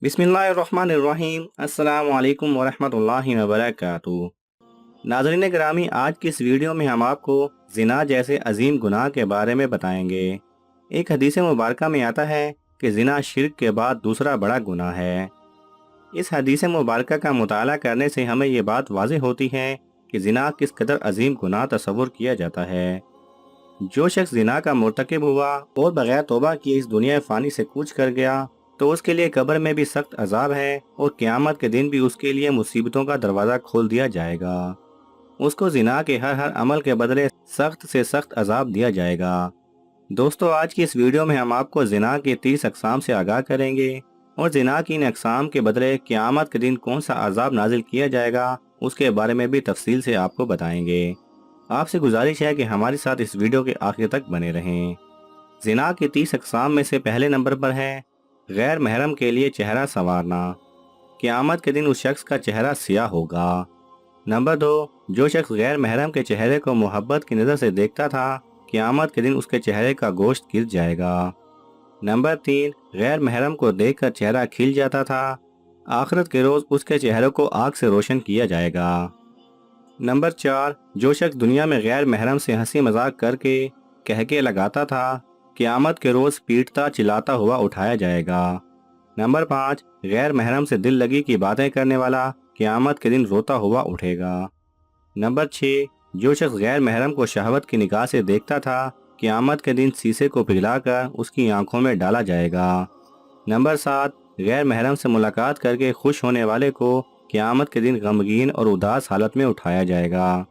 बिस्मिल्लाहिर्रहमानिर्रहीम। अस्सलाम वालेकुम वरहमतुल्लाहि वबरकातुहू। नाज़रीन ग्रामी, आज की इस वीडियो में हम आपको ज़िना जैसे अजीम गुनाह के बारे में बताएंगे। एक हदीस मुबारका में आता है कि ज़िना शिर्क के बाद दूसरा बड़ा गुनाह है। इस हदीस मुबारका का मुताला करने से हमें ये बात वाज़ेह होती है कि ज़िना किस कदर अजीम गुनाह तस्वुर किया जाता है। जो शख्स ज़िना का मुर्तकिब हुआ और बगैर तौबा किए इस दुनिया फ़ानी से कूच कर गया तो उसके लिए कब्र में भी सख्त अजाब है और क़यामत के दिन भी उसके लिए मुसीबतों का दरवाज़ा खोल दिया जाएगा। उसको ज़िना के हर अमल के बदले सख्त से सख्त अजाब दिया जाएगा। दोस्तों, आज की इस वीडियो में हम आपको ज़िना के 30 अक़साम से आगाह करेंगे और ज़िना की इन अक़साम के बदले क़यामत के दिन कौन सा अजाब नाजिल किया जाएगा उसके बारे में भी तफसील से आपको बताएंगे। आपसे गुजारिश है कि हमारे साथ इस वीडियो के आखिर तक बने रहें। ज़िना के 30 अक़साम में से पहले नंबर पर है गैर महरम के लिए चेहरा संवारना। क़यामत के दिन उस शख्स का चेहरा सियाह होगा। नंबर 2, जो शख्स गैर महरम के चेहरे को मोहब्बत की नज़र से देखता था, क़यामत के दिन उसके चेहरे का गोश्त गिर जाएगा। नंबर 3, गैर महरम को देखकर चेहरा खिल जाता था, आखिरत के रोज़ उसके चेहरे को आग से रोशन किया जाएगा। नंबर 4, जो शख्स दुनिया में गैर महरम से हंसी मजाक करके कहके लगाता था, क़यामत के रोज़ पीटता चिल्लाता हुआ उठाया जाएगा। नंबर 5, गैर महरम से दिल लगी की बातें करने वाला क़यामत के दिन रोता हुआ उठेगा। नंबर 6, जो शख्स गैर महरम को शहवत की निगाह से देखता था, क़यामत के दिन शीशे को पिघलाकर उसकी आंखों में डाला जाएगा। नंबर 7, गैर महरम से मुलाकात करके खुश होने वाले को क़यामत के दिन गमगीन और उदास हालत में उठाया जाएगा।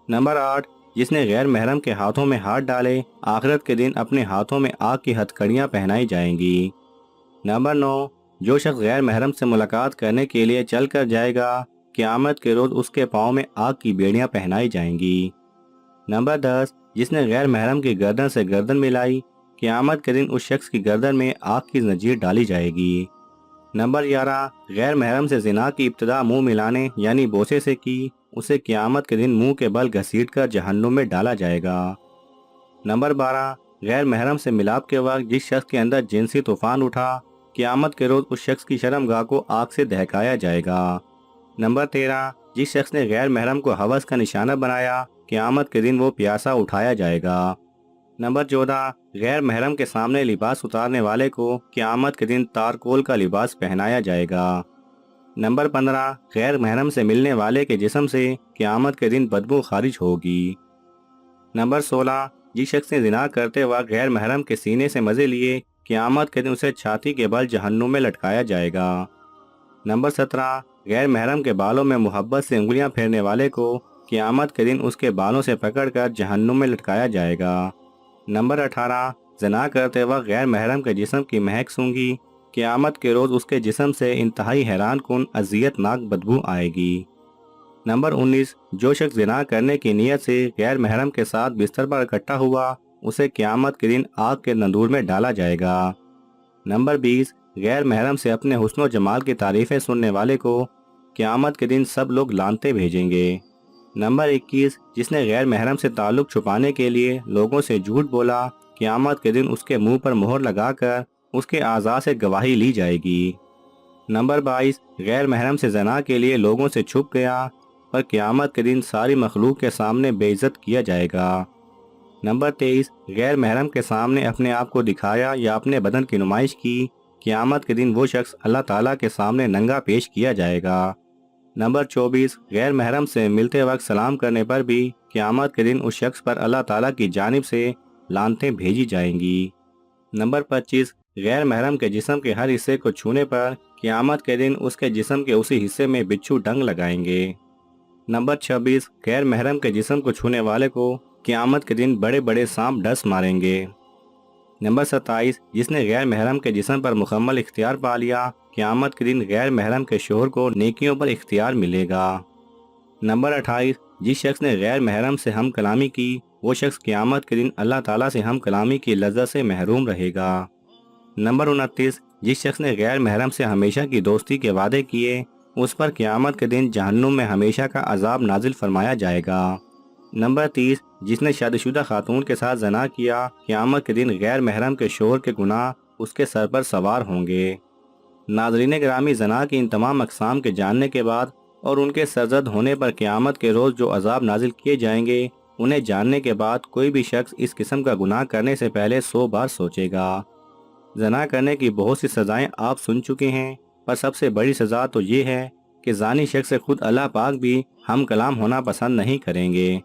नंबर 8, जिसने गैर महरम के हाथों में हाथ डाले, आखिरत के दिन अपने हाथों में आग की हथकड़ियाँ पहनाई जाएंगी। नंबर 9, जो शख्स गैर महरम से मुलाकात करने के लिए चल कर जाएगा, क़यामत के रोज़ उसके पाँव में आग की बेड़ियाँ पहनाई जाएंगी। नंबर 10, जिसने गैर महरम की गर्दन से गर्दन मिलाई, क़यामत के दिन उस शख्स की गर्दन में आग की जंजीर डाली जाएगी। नंबर 11, गैर महरम से ज़िना की इब्तिदा मुंह मिलाने यानी बोसे से की, उसे क़यामत के दिन मुंह के बल घसीटकर जहन्नुम में डाला जाएगा। नंबर 12, गैर महरम से मिलाप के वक्त जिस शख्स के अंदर जिनसी तूफान उठा, क़यामत के रोज़ उस शख्स की शर्मगाह को आग से दहकाया जाएगा। नंबर 13, जिस शख्स ने गैर महरम को हवस का निशाना बनाया, क़यामत के दिन वो प्यासा उठाया जाएगा। नंबर 14, गैर महरम के सामने लिबास उतारने वाले को क़यामत के दिन तारकोल का लिबास पहनाया जाएगा। नंबर 15, गैर महरम से मिलने वाले के जिस्म से क़यामत के दिन बदबू खारिज होगी। नंबर 16, जिस शख्स ने ज़िना करते वक्त गैर महरम के सीने से मज़े लिए, क़यामत के दिन उसे छाती के बल जहन्नुम में लटकाया जाएगा। नंबर 17, गैर महरम के बालों में मोहब्बत से उंगलियां फेरने वाले को क़यामत के दिन उसके बालों से पकड़कर जहन्नुम में लटकाया जाएगा। नंबर 18, ज़िना करते वक्त गैर महरम के जिस्म की महक सूंघी, क़यामत के रोज़ उसके जिस्म से इंतहाई हैरान कुन अज़ियतनाक बदबू आएगी। नंबर 19, जो शख्स ज़िना करने की नीयत से गैर महरम के साथ बिस्तर पर इकट्ठा हुआ, उसे क़यामत के दिन आग के तंदूर में डाला जाएगा। नंबर 20, गैर महरम से अपने हुस्न व जमाल की तारीफ़ें सुनने वाले को क़यामत के दिन सब लोग लानते भेजेंगे। नंबर 21, जिसने गैर महरम से ताल्लुक़ छुपाने के लिए लोगों से झूठ बोला, क़यामत के दिन उसके मुंह पर मोहर लगाकर उसके आज़ा से गवाही ली जाएगी। नंबर 22, गैर महरम से ज़ना के लिए लोगों से छुप गया, पर क़यामत के दिन सारी मखलूक के सामने बेइज्जत किया जाएगा। नंबर 23, गैर महरम के सामने अपने आप को दिखाया या अपने बदन की नुमाइश की, क़यामत के दिन वो शख्स अल्लाह ताला के सामने नंगा पेश किया जाएगा। नंबर 24, गैर महरम से मिलते वक्त सलाम करने पर भी क़यामत के दिन उस शख्स पर अल्लाह ताला की जानिब से लानतें भेजी जाएंगी। नंबर 25, गैर महरम के जिस्म के हर हिस्से को छूने पर क़यामत के दिन उसके जिस्म के उसी हिस्से में बिच्छू डंग लगाएंगे। नंबर 26, गैर महरम के जिस्म को छूने वाले को क़यामत के दिन बड़े बड़े सांप डस मारेंगे। नंबर 27, जिसने गैर महरम के जिस्म पर मुकम्मल इख्तियार पा लिया, क़यामत के दिन गैर महरम के शोहर को नेकियों पर इख्तियार मिलेगा। नंबर 28, जिस शख्स ने गैर महरम से हम कलामी की, वो शख्स क़यामत के दिन अल्लाह ताला से हम कलामी की लज़्ज़त से महरूम रहेगा। नंबर 29, जिस शख्स ने गैर महरम से हमेशा की दोस्ती के वादे किए, उस पर क़यामत के दिन जहन्नुम में हमेशा का अजाब नाजिल फरमाया जाएगा। नंबर 30, जिसने शादीशुदा खातून के साथ ज़ना किया, क़यामत के दिन गैर महरम के शोहर के गुनाह उसके सर पर सवार होंगे। ناظرین گرامی، زنا کی ان تمام اقسام کے جاننے کے بعد اور ان کے سرزد ہونے پر قیامت کے روز جو عذاب نازل کیے جائیں گے، انہیں جاننے کے بعد کوئی بھی شخص اس قسم کا گناہ کرنے سے پہلے 100 بار سوچے گا۔ زنا کرنے کی بہت سی سزائیں آپ سن چکے ہیں، پر سب سے بڑی سزا تو یہ ہے کہ زانی شخص سے خود اللہ پاک بھی ہم کلام ہونا پسند نہیں کریں گے،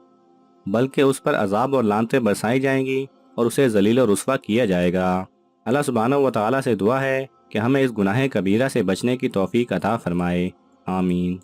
بلکہ اس پر عذاب اور لعنتیں برسائی جائیں گی اور اسے ذلیل و رسوا کیا جائے گا۔ اللہ سبحانہ و تعالیٰ سے دعا ہے کہ ہمیں اس گناہ کبیرہ سے بچنے کی توفیق عطا فرمائے، آمین۔